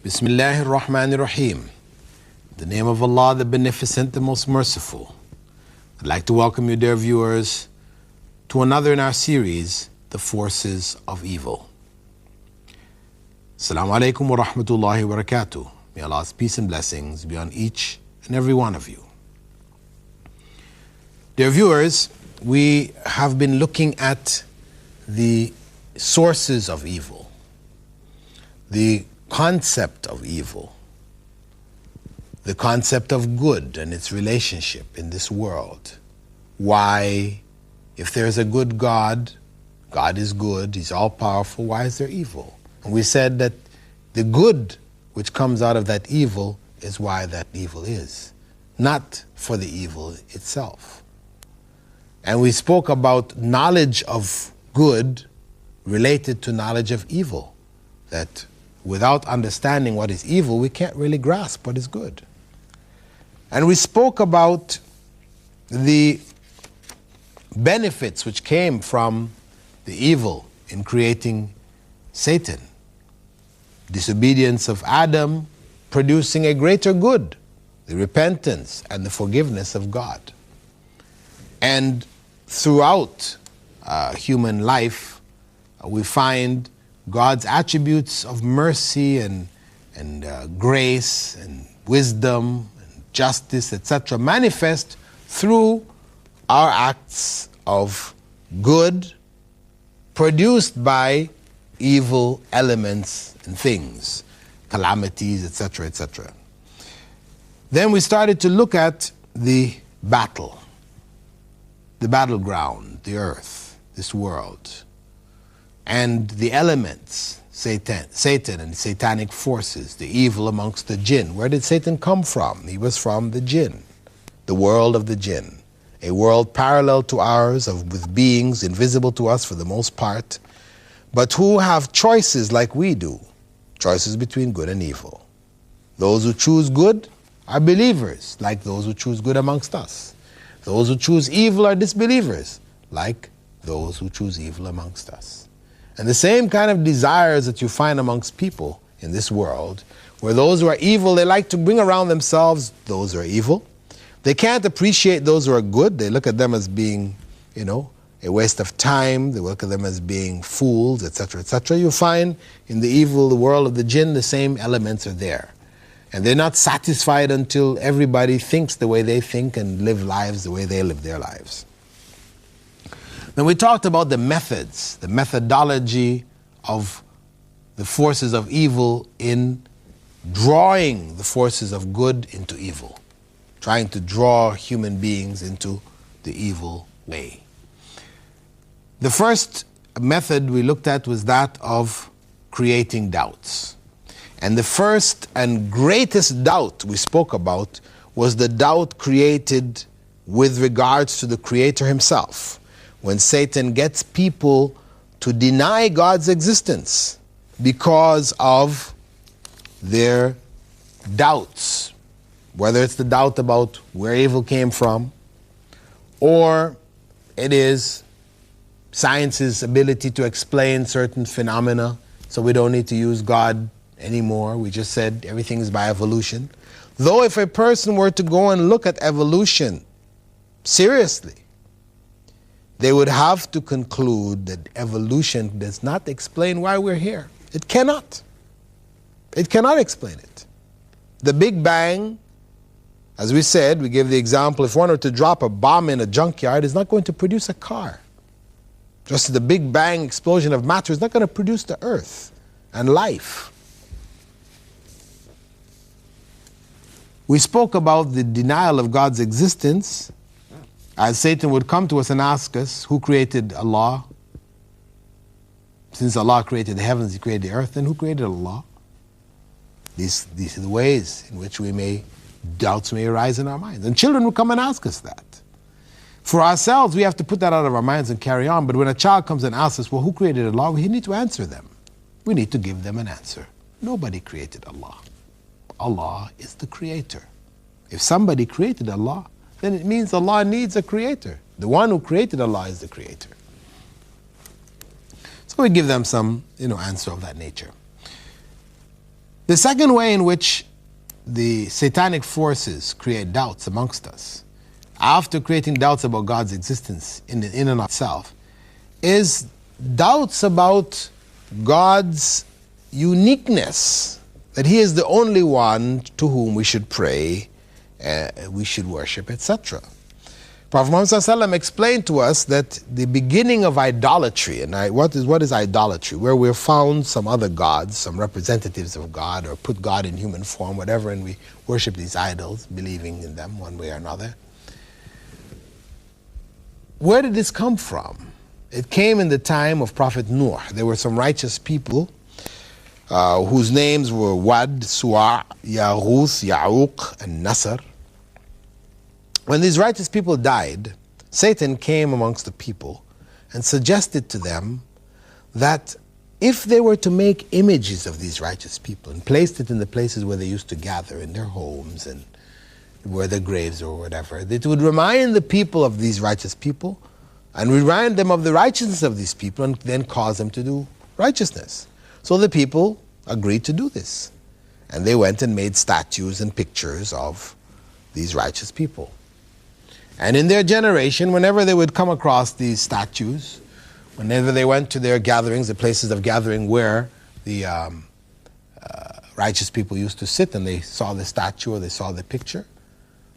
Bismillahir Rahmanir Rahim. In the name of Allah, the Beneficent, the Most Merciful. I'd like to welcome you, dear viewers, to another in our series, The Forces of Evil. Assalamu alaikum wa rahmatullahi wa barakatuh. May Allah's peace and blessings be on each and every one of you. Dear viewers, we have been looking at the sources of evil, the concept of evil, the concept of good and its relationship in this world. Why, if there's a good God, God is good, He's all-powerful, why is there evil? And we said that the good which comes out of that evil is why that evil is, not for the evil itself. And we spoke about knowledge of good related to knowledge of evil, that without understanding what is evil, we can't really grasp what is good. And we spoke about the benefits which came from the evil in creating Satan. Disobedience of Adam producing a greater good, the repentance and the forgiveness of God. And throughout human life, we find God's attributes of mercy and grace and wisdom and justice, etc., manifest through our acts of good produced by evil elements and things, calamities, etc., etc. Then we started to look at the battle, the battleground, the earth, this world, and the elements, Satan and satanic forces, the evil amongst the jinn. Where did Satan come from? He was from the jinn, the world of the jinn, a world parallel to ours with beings invisible to us for the most part, but who have choices like we do, choices between good and evil. Those who choose good are believers, like those who choose good amongst us. Those who choose evil are disbelievers, like those who choose evil amongst us. And the same kind of desires that you find amongst people in this world, where those who are evil, they like to bring around themselves those who are evil. They can't appreciate those who are good. They look at them as being, a waste of time. They look at them as being fools, etc., etc. You find in the world of the jinn, the same elements are there. And they're not satisfied until everybody thinks the way they think and live lives the way they live their lives. Then we talked about the methods, the methodology of the forces of evil in drawing the forces of good into evil, trying to draw human beings into the evil way. The first method we looked at was that of creating doubts. And the first and greatest doubt we spoke about was the doubt created with regards to the Creator Himself, when Satan gets people to deny God's existence because of their doubts, whether it's the doubt about where evil came from, or it is science's ability to explain certain phenomena, so we don't need to use God anymore. We just said everything is by evolution. Though if a person were to go and look at evolution seriously, they would have to conclude that evolution does not explain why we're here. It cannot. It cannot explain it. The Big Bang, as we said, we gave the example, if one were to drop a bomb in a junkyard, it's not going to produce a car. Just as the Big Bang explosion of matter is not going to produce the earth and life. We spoke about the denial of God's existence, as Satan would come to us and ask us, who created Allah? Since Allah created the heavens, He created the earth, then who created Allah? These are the ways in which doubts may arise in our minds. And children will come and ask us that. For ourselves, we have to put that out of our minds and carry on. But when a child comes and asks us, well, who created Allah? We need to answer them. We need to give them an answer. Nobody created Allah. Allah is the creator. If somebody created Allah, then it means Allah needs a creator. The one who created Allah is the creator. So we give them some, answer of that nature. The second way in which the satanic forces create doubts amongst us, after creating doubts about God's existence in and of itself, is doubts about God's uniqueness, that He is the only one to whom we should pray, we should worship, etc. Prophet Muhammad ﷺ explained to us that the beginning of idolatry, and what is idolatry? Where we've found some other gods, some representatives of God, or put God in human form, whatever, and we worship these idols, believing in them one way or another. Where did this come from? It came in the time of Prophet Nuh. There were some righteous people whose names were Wad, Suwa', Yaghuth, Ya'uq, and Nasr. When these righteous people died, Satan came amongst the people and suggested to them that if they were to make images of these righteous people and placed it in the places where they used to gather, in their homes and where their graves or whatever, it would remind the people of these righteous people and remind them of the righteousness of these people and then cause them to do righteousness. So the people agreed to do this. And they went and made statues and pictures of these righteous people. And in their generation, whenever they would come across these statues, whenever they went to their gatherings, the places of gathering where the righteous people used to sit, and they saw the statue or they saw the picture,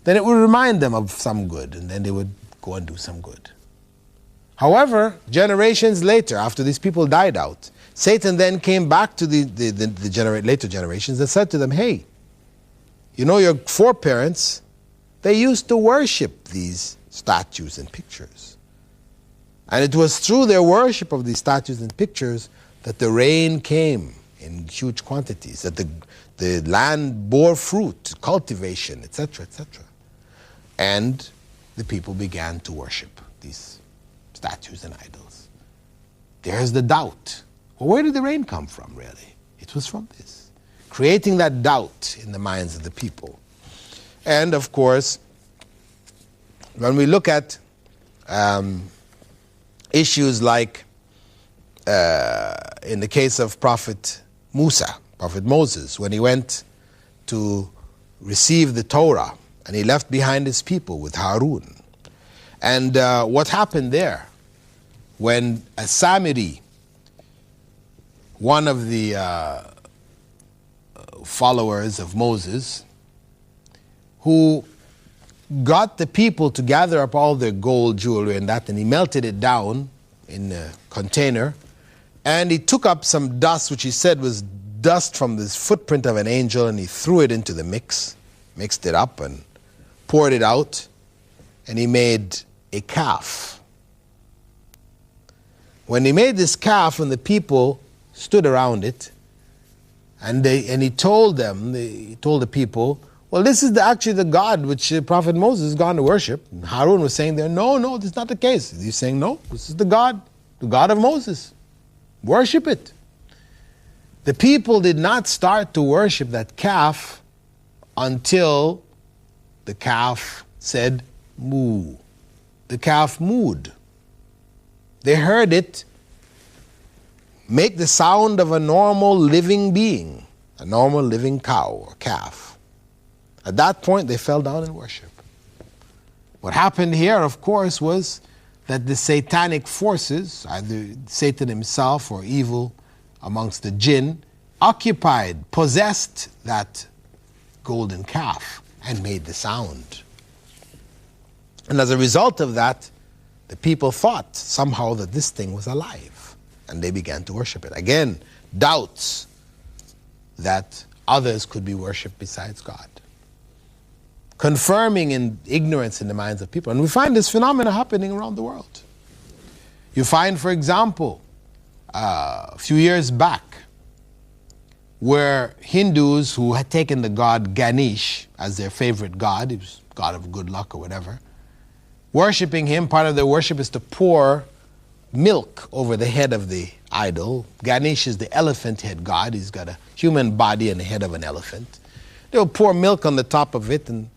then it would remind them of some good, and then they would go and do some good. However, generations later, after these people died out, Satan then came back to the later generations and said to them, hey, you know, your foreparents, they used to worship these statues and pictures. And it was through their worship of these statues and pictures that the rain came in huge quantities, that the land bore fruit, cultivation, etc., etc. And the people began to worship these statues and idols. There's the doubt. Well, where did the rain come from, really? It was from this, creating that doubt in the minds of the people. And of course, when we look at issues like in the case of Prophet Moses, when he went to receive the Torah and he left behind his people with Harun. And what happened there when a Samiri, one of the followers of Moses, who got the people to gather up all their gold, jewelry and that, and he melted it down in a container, and he took up some dust, which he said was dust from this footprint of an angel, and he threw it into the mixed it up and poured it out, and he made a calf. When he made this calf, and the people stood around it, and he told the people, well, this is actually the God which Prophet Moses has gone to worship. And Harun was saying there, no, this is not the case. He's saying, no, this is the God of Moses. Worship it. The people did not start to worship that calf until the calf said, moo. The calf mooed. They heard it make the sound of a normal living being, a normal living cow or calf. At that point, they fell down in worship. What happened here, of course, was that the satanic forces, either Satan himself or evil amongst the jinn, occupied, possessed that golden calf and made the sound. And as a result of that, the people thought somehow that this thing was alive, and they began to worship it. Again, doubts that others could be worshipped besides God, confirming in ignorance in the minds of people. And we find this phenomena happening around the world. You find, for example, a few years back, where Hindus who had taken the god Ganesh as their favorite god, he was god of good luck or whatever, worshipping him, part of their worship is to pour milk over the head of the idol. Ganesh is the elephant head god. He's got a human body and the head of an elephant. They'll pour milk on the top of it. And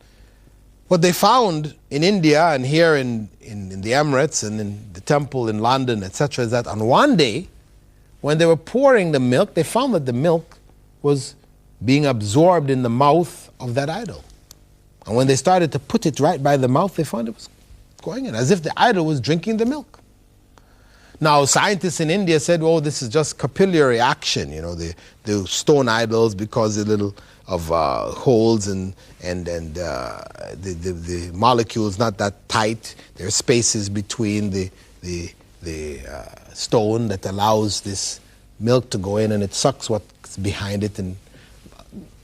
what they found in India and here in the Emirates and in the temple in London, etc., is that on one day, when they were pouring the milk, they found that the milk was being absorbed in the mouth of that idol. And when they started to put it right by the mouth, they found it was going in, as if the idol was drinking the milk. Now, scientists in India said, oh, this is just capillary action, the stone idols, because the little of holes and the molecules not that tight. There are spaces between the stone that allows this milk to go in, and it sucks what's behind it, and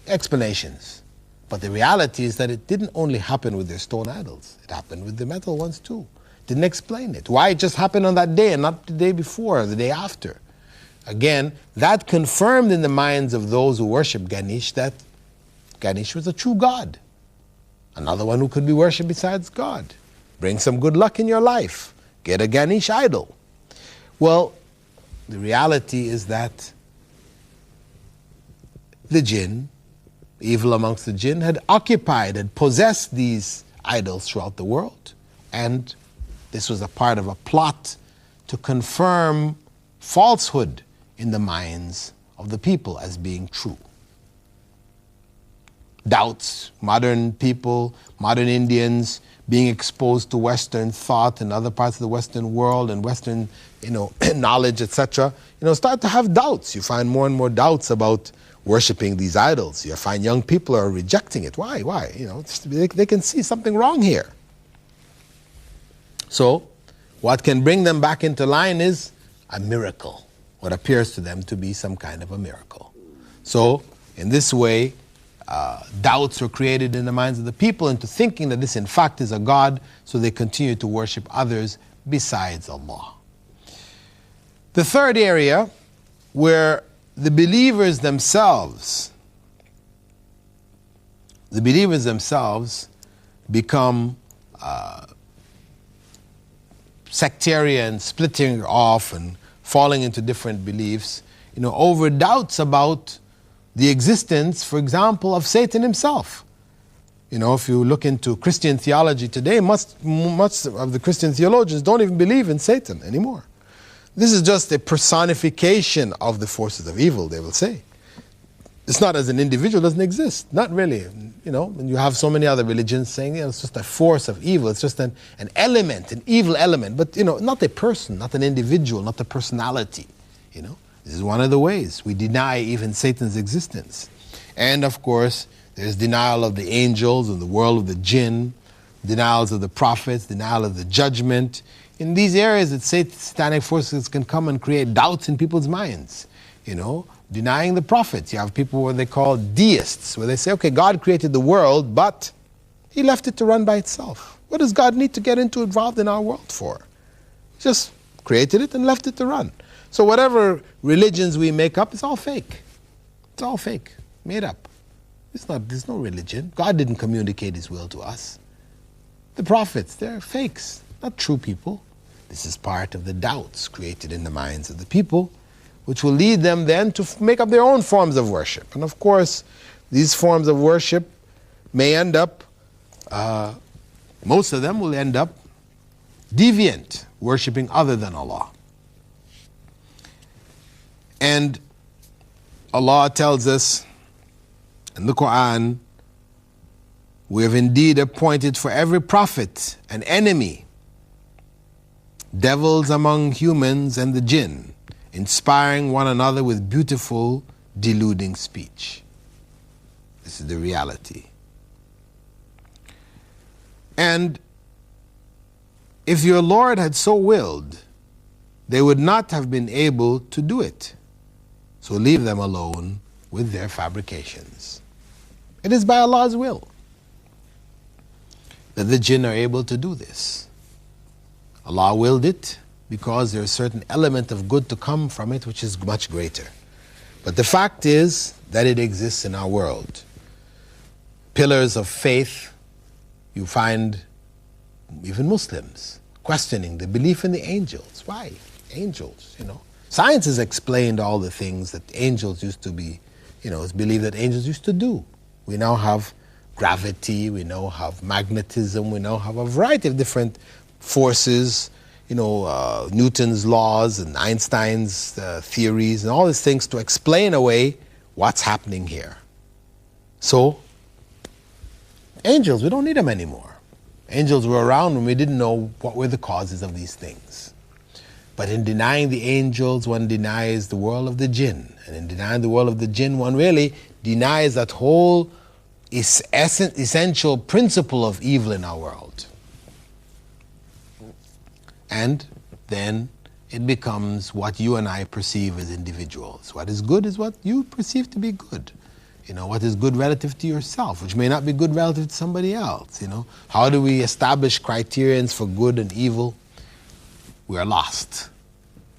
explanations. But the reality is that it didn't only happen with their stone idols. It happened with the metal ones too. Didn't explain it. Why it just happened on that day and not the day before or the day after? Again, that confirmed in the minds of those who worship Ganesh that Ganesh was a true god. Another one who could be worshipped besides God. Bring some good luck in your life. Get a Ganesh idol. Well, the reality is that the jinn, evil amongst the jinn, had occupied and possessed these idols throughout the world. And this was a part of a plot to confirm falsehood in the minds of the people as being true. Doubts, modern people, modern Indians being exposed to Western thought and other parts of the Western world and Western, knowledge, etc., start to have doubts. You find more and more doubts about worshiping these idols. You find young people are rejecting it. Why? They can see something wrong here. So, what can bring them back into line is a miracle, what appears to them to be some kind of a miracle. So, in this way, doubts were created in the minds of the people into thinking that this in fact is a God, so they continue to worship others besides Allah. The third area where the believers themselves become sectarian, splitting off and falling into different beliefs, over doubts about the existence, for example, of Satan himself. If you look into Christian theology today, much of the Christian theologians don't even believe in Satan anymore. This is just a personification of the forces of evil, they will say. It's not as an individual, doesn't exist. Not really. And you have so many other religions saying it's just a force of evil. It's just an element, an evil element. But, not a person, not an individual, not a personality. This is one of the ways we deny even Satan's existence. And, of course, there's denial of the angels and the world of the jinn, denials of the prophets, denial of the judgment. In these areas that satanic forces can come and create doubts in people's minds, denying the prophets. You have people what they call deists, where they say, okay, God created the world, but he left it to run by itself. What does God need to get involved in our world for? He just created it and left it to run. So whatever religions we make up, it's all fake. It's all fake, made up. There's no religion. God didn't communicate his will to us. The prophets, they're fakes, not true people. This is part of the doubts created in the minds of the people, which will lead them then to make up their own forms of worship. And of course, these forms of worship may end up, most of them will end up deviant, worshiping other than Allah. And Allah tells us in the Quran, we have indeed appointed for every prophet an enemy, devils among humans and the jinn, inspiring one another with beautiful, deluding speech. This is the reality. And if your Lord had so willed, they would not have been able to do it. So leave them alone with their fabrications. It is by Allah's will that the jinn are able to do this. Allah willed it because there is a certain element of good to come from it which is much greater. But the fact is that it exists in our world. Pillars of faith, you find even Muslims questioning the belief in the angels. Why? Angels, Science has explained all the things that angels used to be, it's believed that angels used to do. We now have gravity, we now have magnetism, we now have a variety of different forces, Newton's laws and Einstein's theories and all these things to explain away what's happening here. So, angels, we don't need them anymore. Angels were around when we didn't know what were the causes of these things. But in denying the angels, one denies the world of the jinn. And in denying the world of the jinn, one really denies that whole essential principle of evil in our world. And then it becomes what you and I perceive as individuals. What is good is what you perceive to be good. You know, what is good relative to yourself, which may not be good relative to somebody else, you know. How do we establish criterions for good and evil? We are lost.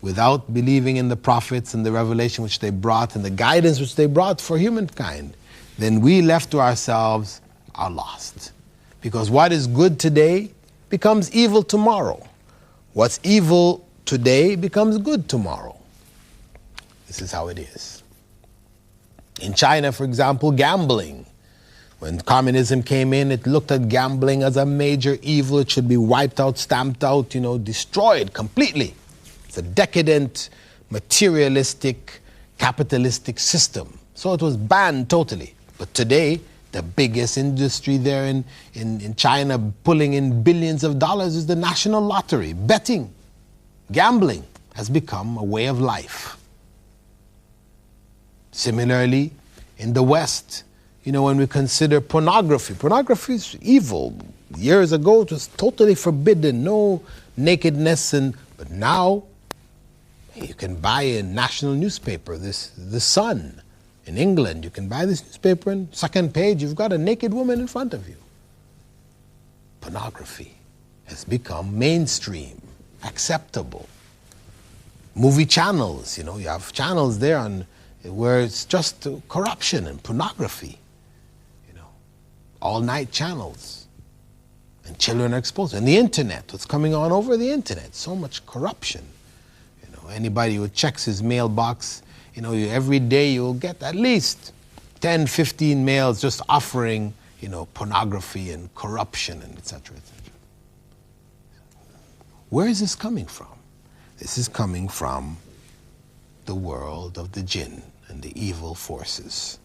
Without believing in the prophets and the revelation which they brought and the guidance which they brought for humankind, then we left to ourselves are lost. Because what is good today becomes evil tomorrow. What's evil today becomes good tomorrow. This is how it is. In China, for example, gambling. When communism came in, it looked at gambling as a major evil. It should be wiped out, stamped out, you know, destroyed completely. It's a decadent, materialistic, capitalistic system. So it was banned totally. But today, the biggest industry there in China, pulling in billions of dollars, is the national lottery. Betting, gambling has become a way of life. Similarly, in the West, you know, when we consider pornography is evil. Years ago, it was totally forbidden, no nakedness, but now you can buy a national newspaper, The Sun in England. You can buy this newspaper, and second page, you've got a naked woman in front of you. Pornography has become mainstream, acceptable. Movie channels, you know, you have channels there where it's just corruption and pornography, you know, all-night channels, and children are exposed. And the internet, what's coming on over the internet, so much corruption. You know, anybody who checks his mailbox, you know, every day you'll get at least 10, 15 mails just offering, you know, pornography and corruption and et cetera, et cetera. Where is this coming from? This is coming from the world of the jinn and the evil forces.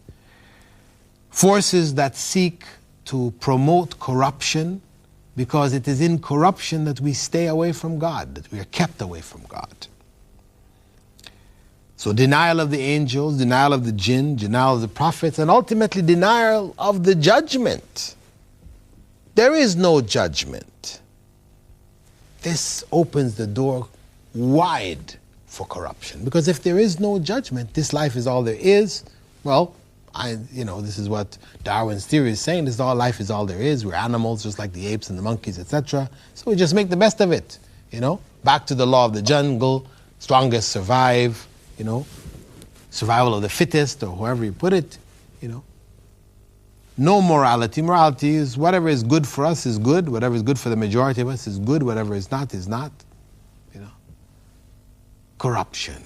Forces that seek to promote corruption, because it is in corruption that we stay away from God, that we are kept away from God. So denial of the angels, denial of the jinn, denial of the prophets, and ultimately denial of the judgment. There is no judgment. This opens the door wide for corruption. Because if there is no judgment, this life is all there is, well, this is what Darwin's theory is saying, this is all life is all there is. We're animals just like the apes and the monkeys, etc. So we just make the best of it, you know. Back to the law of the jungle, strongest survive, you know, survival of the fittest, or however you put it, you know. No morality. Morality is whatever is good for us is good, whatever is good for the majority of us is good, whatever is not, you know. Corruption.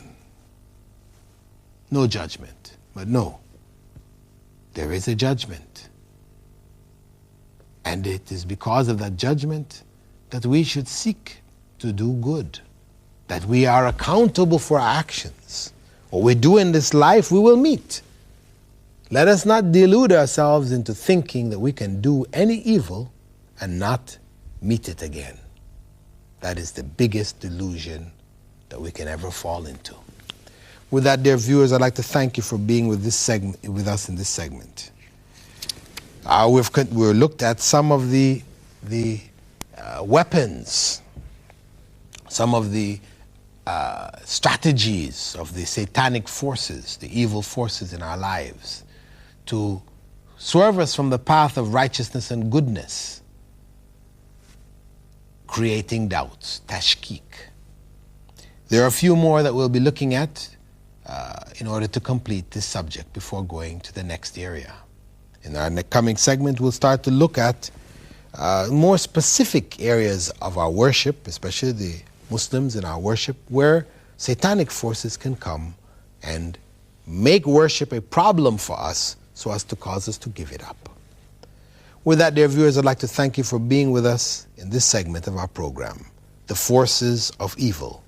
No judgment. But no, there is a judgment. And it is because of that judgment that we should seek to do good. That we are accountable for our actions. What we do in this life, we will meet. Let us not delude ourselves into thinking that we can do any evil and not meet it again. That is the biggest delusion that we can ever fall into. With that, dear viewers, I'd like to thank you for being with us in this segment. We've looked at some of the weapons, some of the strategies of the satanic forces, the evil forces in our lives, to swerve us from the path of righteousness and goodness, creating doubts, tashkik. There are a few more that we'll be looking at in order to complete this subject before going to the next area. In our coming segment, we'll start to look at more specific areas of our worship, especially the Muslims in our worship, where satanic forces can come and make worship a problem for us so as to cause us to give it up. With that, dear viewers, I'd like to thank you for being with us in this segment of our program, The Forces of Evil.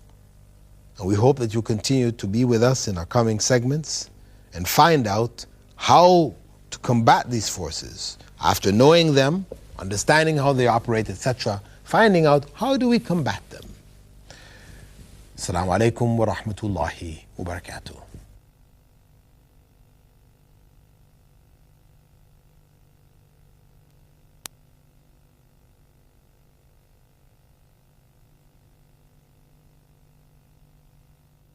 And we hope that you continue to be with us in our coming segments and find out how to combat these forces. After knowing them, understanding how they operate, etc., finding out how do we combat them. Assalamu alaikum wa rahmatullahi wa barakatuh.